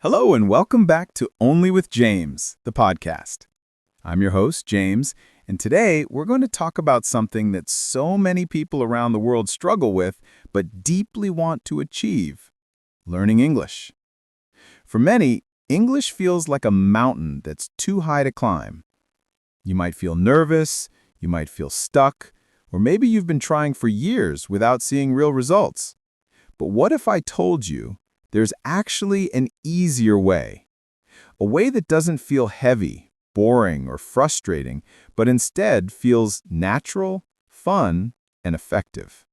Hello and welcome back to Only with James, the podcast. I'm your host, James, and today we're going to talk about something that so many people around the world struggle with but deeply want to achieve: learning English. For many, English feels like a mountain that's too high to climb. You might feel nervous, you might feel stuck, or maybe you've been trying for years without seeing real results. But what if I told you there's actually an easier way? A way that doesn't feel heavy, boring, or frustrating, but instead feels natural, fun, and effective.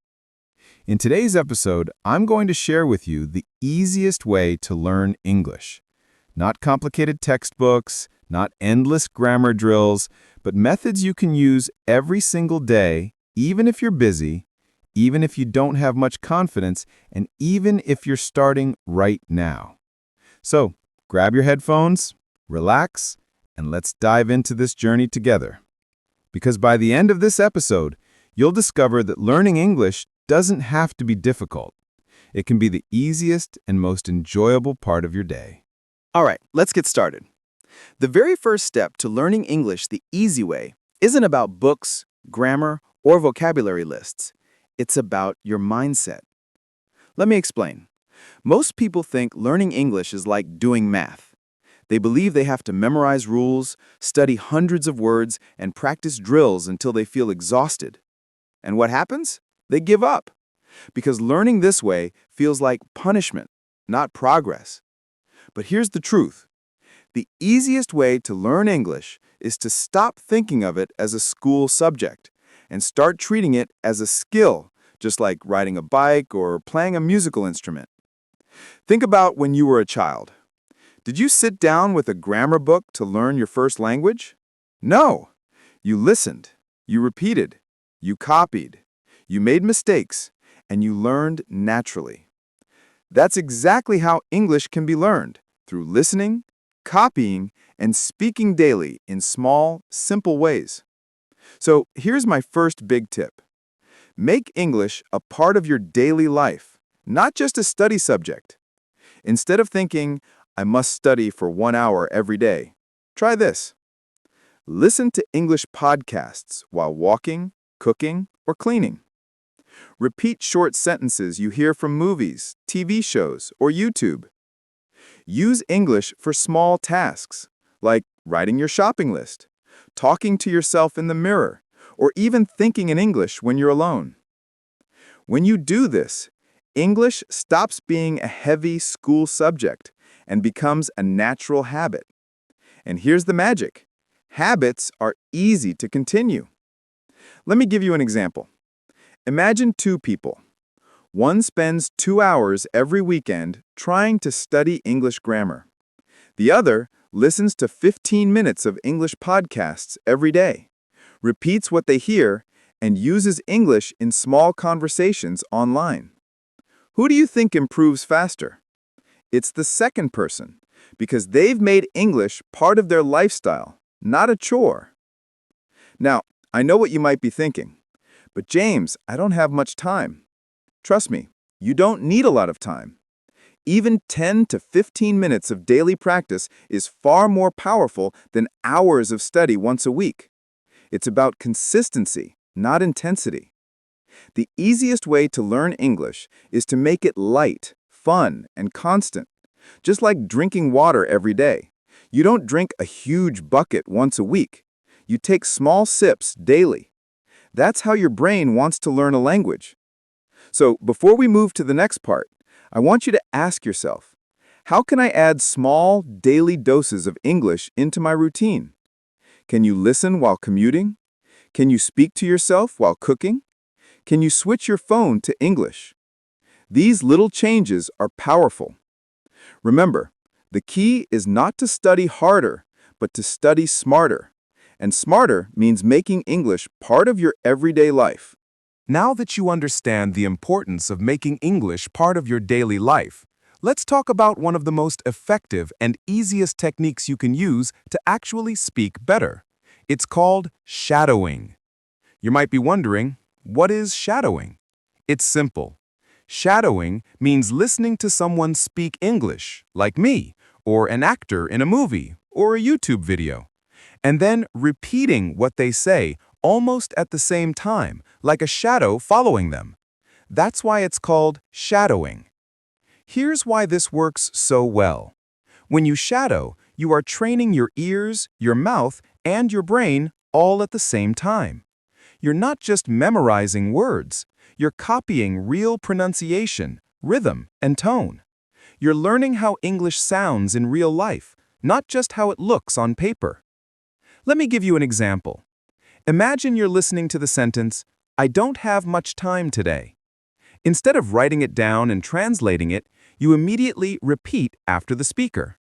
In today's episode, I'm going to share with you the easiest way to learn English. Not complicated textbooks, not endless grammar drills, but methods you can use every single day, even if you're busy, even if you don't have much confidence, and even if you're starting right now. So, grab your headphones, relax, and let's dive into this journey together. Because by the end of this episode, you'll discover that learning English doesn't have to be difficult. It can be the easiest and most enjoyable part of your day. All right, let's get started. The very first step to learning English the easy way isn't about books, grammar, or vocabulary lists. It's about your mindset. Let me explain. Most people think learning English is like doing math. They believe they have to memorize rules, study hundreds of words, and practice drills until they feel exhausted. And what happens? They give up. Because learning this way feels like punishment, not progress. But here's the truth. The easiest way to learn English is to stop thinking of it as a school subject and start treating it as a skill, just like riding a bike or playing a musical instrument. Think about when you were a child. Did you sit down with a grammar book to learn your first language? No. You listened, you repeated, you copied, you made mistakes, and you learned naturally. That's exactly how English can be learned, through listening, copying, and speaking daily in small, simple ways. So here's my first big tip. Make English a part of your daily life, not just a study subject. Instead of thinking, I must study for 1 hour every day, try this. Listen to English podcasts while walking, cooking, or cleaning. Repeat short sentences you hear from movies, TV shows, or YouTube. Use English for small tasks, like writing your shopping list, talking to yourself in the mirror, or even thinking in English when you're alone. When you do this, English stops being a heavy school subject and becomes a natural habit. And here's the magic. Habits are easy to continue. Let me give you an example. Imagine two people. One spends 2 hours every weekend trying to study English grammar. The other listens to 15 minutes of English podcasts every day, repeats what they hear, and uses English in small conversations online. Who do you think improves faster? It's the second person, because they've made English part of their lifestyle, not a chore. Now, I know what you might be thinking, but James, I don't have much time. Trust me, you don't need a lot of time. Even 10 to 15 minutes of daily practice is far more powerful than hours of study once a week. It's about consistency, not intensity. The easiest way to learn English is to make it light, fun, and constant. Just like drinking water every day. You don't drink a huge bucket once a week. You take small sips daily. That's how your brain wants to learn a language. So before we move to the next part, I want you to ask yourself, how can I add small, daily doses of English into my routine? Can you listen while commuting? Can you speak to yourself while cooking? Can you switch your phone to English? These little changes are powerful. Remember, the key is not to study harder, but to study smarter. And smarter means making English part of your everyday life. Now that you understand the importance of making English part of your daily life, let's talk about one of the most effective and easiest techniques you can use to actually speak better. It's called shadowing. You might be wondering, what is shadowing? It's simple. Shadowing means listening to someone speak English, like me, or an actor in a movie, or a YouTube video. And then repeating what they say almost at the same time, like a shadow following them. That's why it's called shadowing. Here's why this works so well. When you shadow, you are training your ears, your mouth, and your brain all at the same time. You're not just memorizing words, you're copying real pronunciation, rhythm, and tone. You're learning how English sounds in real life, not just how it looks on paper. Let me give you an example. Imagine you're listening to the sentence, "I don't have much time today." Instead of writing it down and translating it, you immediately repeat after the speaker.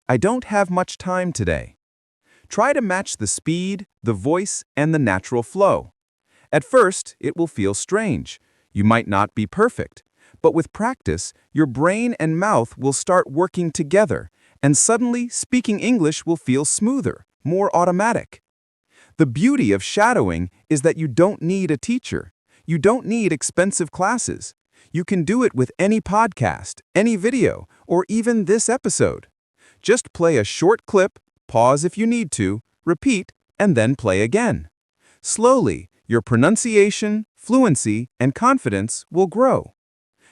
"I don't have much time today." Try to match the speed, the voice, and the natural flow. At first, it will feel strange. You might not be perfect. But with practice, your brain and mouth will start working together, and suddenly speaking English will feel smoother, more automatic. The beauty of shadowing is that you don't need a teacher. You don't need expensive classes. You can do it with any podcast, any video, or even this episode. Just play a short clip, pause if you need to, repeat, and then play again. Slowly, your pronunciation, fluency, and confidence will grow.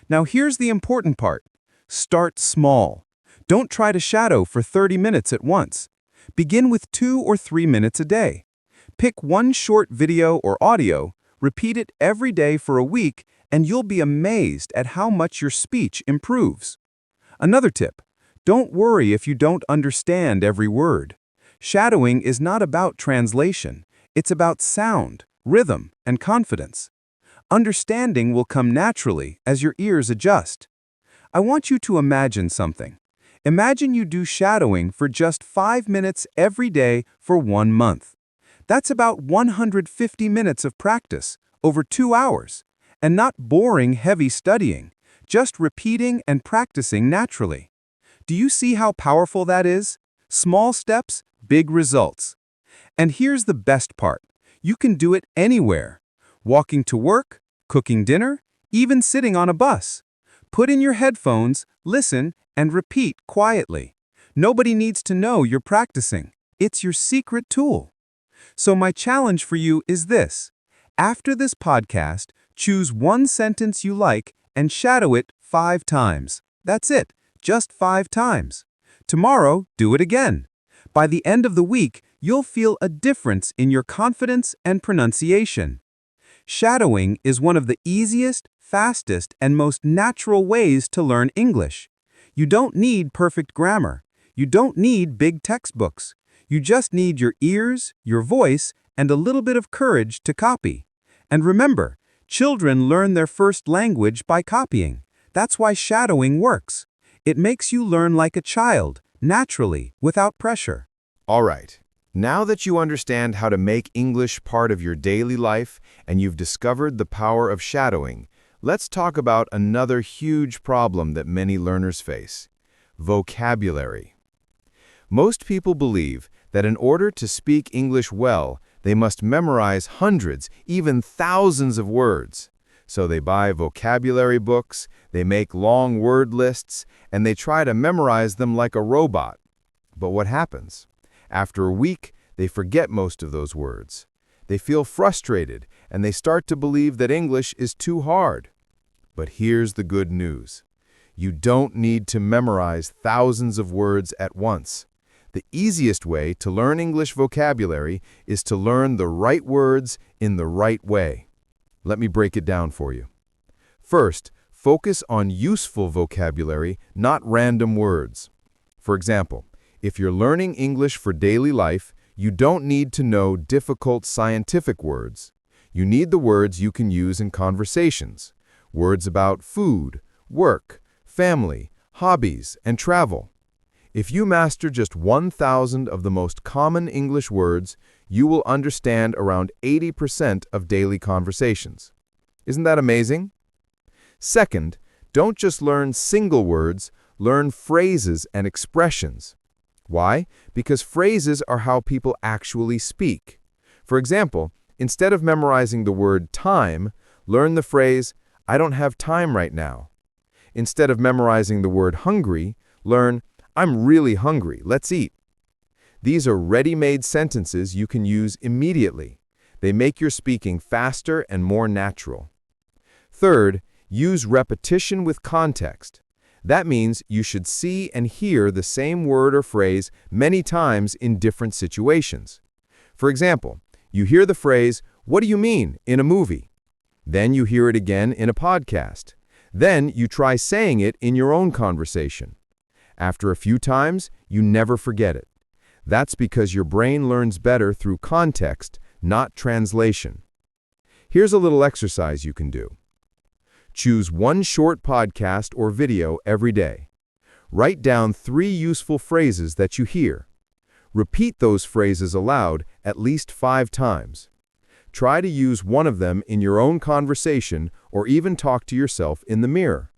Now here's the important part. Start small. Don't try to shadow for 30 minutes at once. Begin with 2 or 3 minutes a day. Pick one short video or audio, repeat it every day for a week, and you'll be amazed at how much your speech improves. Another tip, don't worry if you don't understand every word. Shadowing is not about translation. It's about sound, rhythm, and confidence. Understanding will come naturally as your ears adjust. I want you to imagine something. Imagine you do shadowing for just 5 minutes every day for 1 month. That's about 150 minutes of practice, over 2 hours, and not boring, heavy studying, just repeating and practicing naturally. Do you see how powerful that is? Small steps, big results. And here's the best part. You can do it anywhere. Walking to work, cooking dinner, even sitting on a bus. Put in your headphones, listen, and repeat quietly. Nobody needs to know you're practicing. It's your secret tool. So my challenge for you is this. After this podcast, choose one sentence you like and shadow it 5 times. That's it, just 5 times. Tomorrow, do it again. By the end of the week, you'll feel a difference in your confidence and pronunciation. Shadowing is one of the easiest, fastest, and most natural ways to learn English. You don't need perfect grammar. You don't need big textbooks. You just need your ears, your voice, and a little bit of courage to copy. And remember, children learn their first language by copying. That's why shadowing works. It makes you learn like a child, naturally, without pressure. All right. Now that you understand how to make English part of your daily life and you've discovered the power of shadowing, let's talk about another huge problem that many learners face: vocabulary. Most people believe that in order to speak English well, they must memorize hundreds, even thousands of words. So they buy vocabulary books, they make long word lists, and they try to memorize them like a robot. But what happens? After a week, they forget most of those words. They feel frustrated, and they start to believe that English is too hard. But here's the good news. You don't need to memorize thousands of words at once. The easiest way to learn English vocabulary is to learn the right words in the right way. Let me break it down for you. First, focus on useful vocabulary, not random words. For example, if you're learning English for daily life, you don't need to know difficult scientific words. You need the words you can use in conversations. Words about food, work, family, hobbies, and travel. If you master just 1,000 of the most common English words, you will understand around 80% of daily conversations. Isn't that amazing? Second, don't just learn single words, learn phrases and expressions. Why? Because phrases are how people actually speak. For example, instead of memorizing the word time, learn the phrase, "I don't have time right now." Instead of memorizing the word hungry, learn, I'm really hungry, let's eat. These are ready-made sentences you can use immediately. They make your speaking faster and more natural. Third, use repetition with context. That means you should see and hear the same word or phrase many times in different situations. For example, you hear the phrase, "What do you mean?" in a movie. Then you hear it again in a podcast. Then you try saying it in your own conversation. After a few times, you never forget it. That's because your brain learns better through context, not translation. Here's a little exercise you can do. Choose one short podcast or video every day. Write down 3 useful phrases that you hear. Repeat those phrases aloud at least 5 times. Try to use one of them in your own conversation or even talk to yourself in the mirror.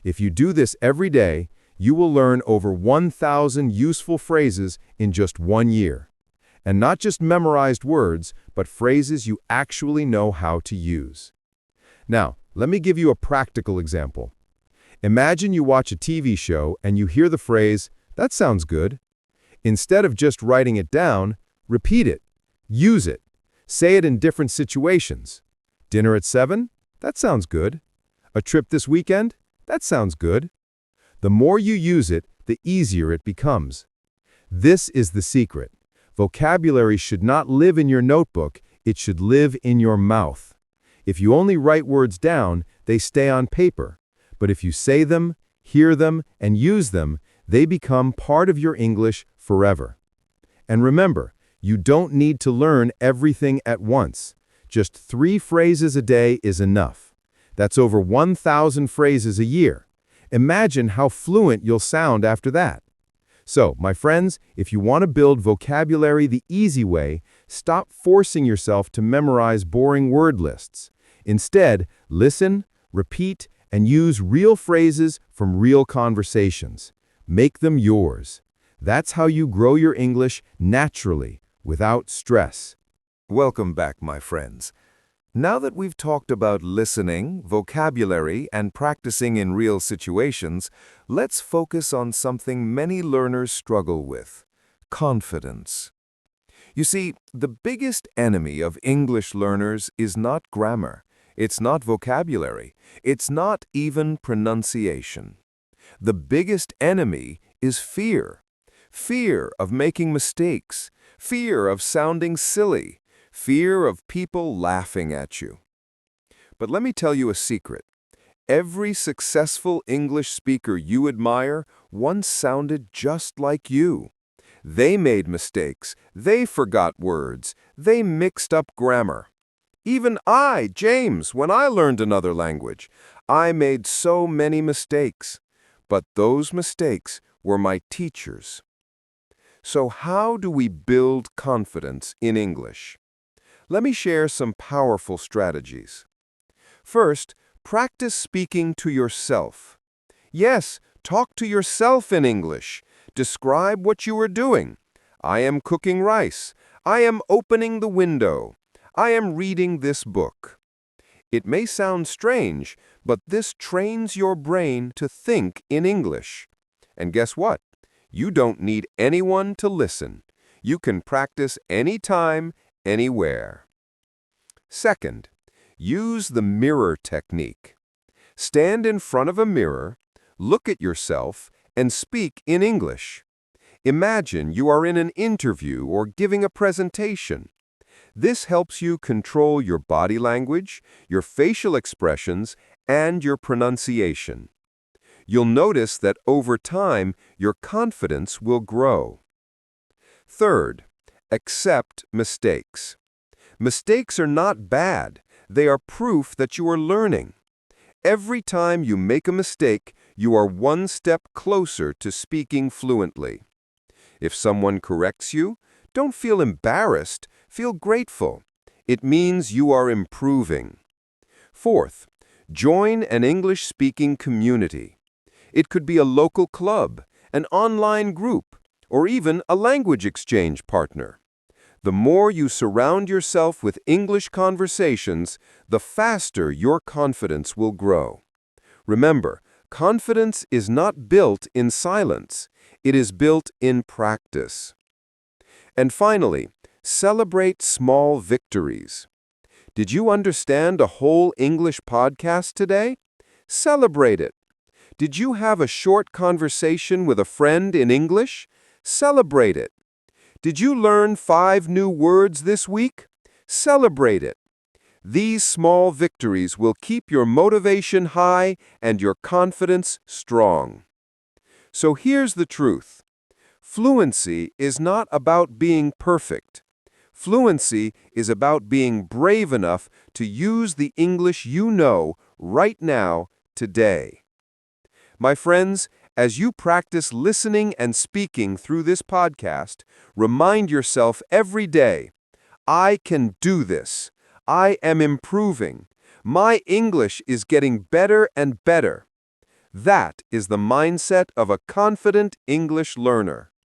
If you do this every day, you will learn over 1,000 useful phrases in just 1 year. And not just memorized words, but phrases you actually know how to use. Now, let me give you a practical example. Imagine you watch a TV show and you hear the phrase, "That sounds good." Instead of just writing it down, repeat it. Use it. Say it in different situations. Dinner at 7? That sounds good. A trip this weekend? That sounds good. The more you use it, the easier it becomes. This is the secret. Vocabulary should not live in your notebook, it should live in your mouth. If you only write words down, they stay on paper. But if you say them, hear them, and use them, they become part of your English forever. And remember, you don't need to learn everything at once. Just 3 phrases a day is enough. That's over 1,000 phrases a year. Imagine how fluent you'll sound after that. So, my friends, if you want to build vocabulary the easy way, stop forcing yourself to memorize boring word lists. Instead, listen, repeat, and use real phrases from real conversations. Make them yours. That's how you grow your English naturally, without stress. Welcome back, my friends. Now that we've talked about listening, vocabulary, and practicing in real situations, let's focus on something many learners struggle with: confidence. You see, the biggest enemy of English learners is not grammar, it's not vocabulary, it's not even pronunciation. The biggest enemy is fear. Fear of making mistakes, fear of sounding silly, fear of people laughing at you. But let me tell you a secret. Every successful English speaker you admire once sounded just like you. They made mistakes, they forgot words, they mixed up grammar. Even I, James, when I learned another language, I made so many mistakes. But those mistakes were my teachers. So how do we build confidence in English? Let me share some powerful strategies. First, practice speaking to yourself. Yes, talk to yourself in English. Describe what you are doing. I am cooking rice. I am opening the window. I am reading this book. It may sound strange, but this trains your brain to think in English. And guess what? You don't need anyone to listen. You can practice anytime, anywhere. Second, use the mirror technique. Stand in front of a mirror, look at yourself, and speak in English. Imagine you are in an interview or giving a presentation. This helps you control your body language, your facial expressions, and your pronunciation. You'll notice that over time, your confidence will grow. Third, accept mistakes. Mistakes are not bad. They are proof that you are learning. Every time you make a mistake, you are one step closer to speaking fluently. If someone corrects you, don't feel embarrassed, feel grateful. It means you are improving. Fourth, join an English-speaking community. It could be a local club, an online group, or even a language exchange partner. The more you surround yourself with English conversations, the faster your confidence will grow. Remember, Confidence is not built in silence. It is built in practice. And finally, celebrate small victories. Did you understand a whole English podcast today? Celebrate it. Did you have a short conversation with a friend in English? Celebrate it. Did you learn 5 new words this week? Celebrate it. These small victories will keep your motivation high and your confidence strong. So here's the truth. Fluency is not about being perfect. Fluency is about being brave enough to use the English you know right now, today. My friends, as you practice listening and speaking through this podcast, remind yourself every day, I can do this. I am improving. My English is getting better and better. That is the mindset of a confident English learner.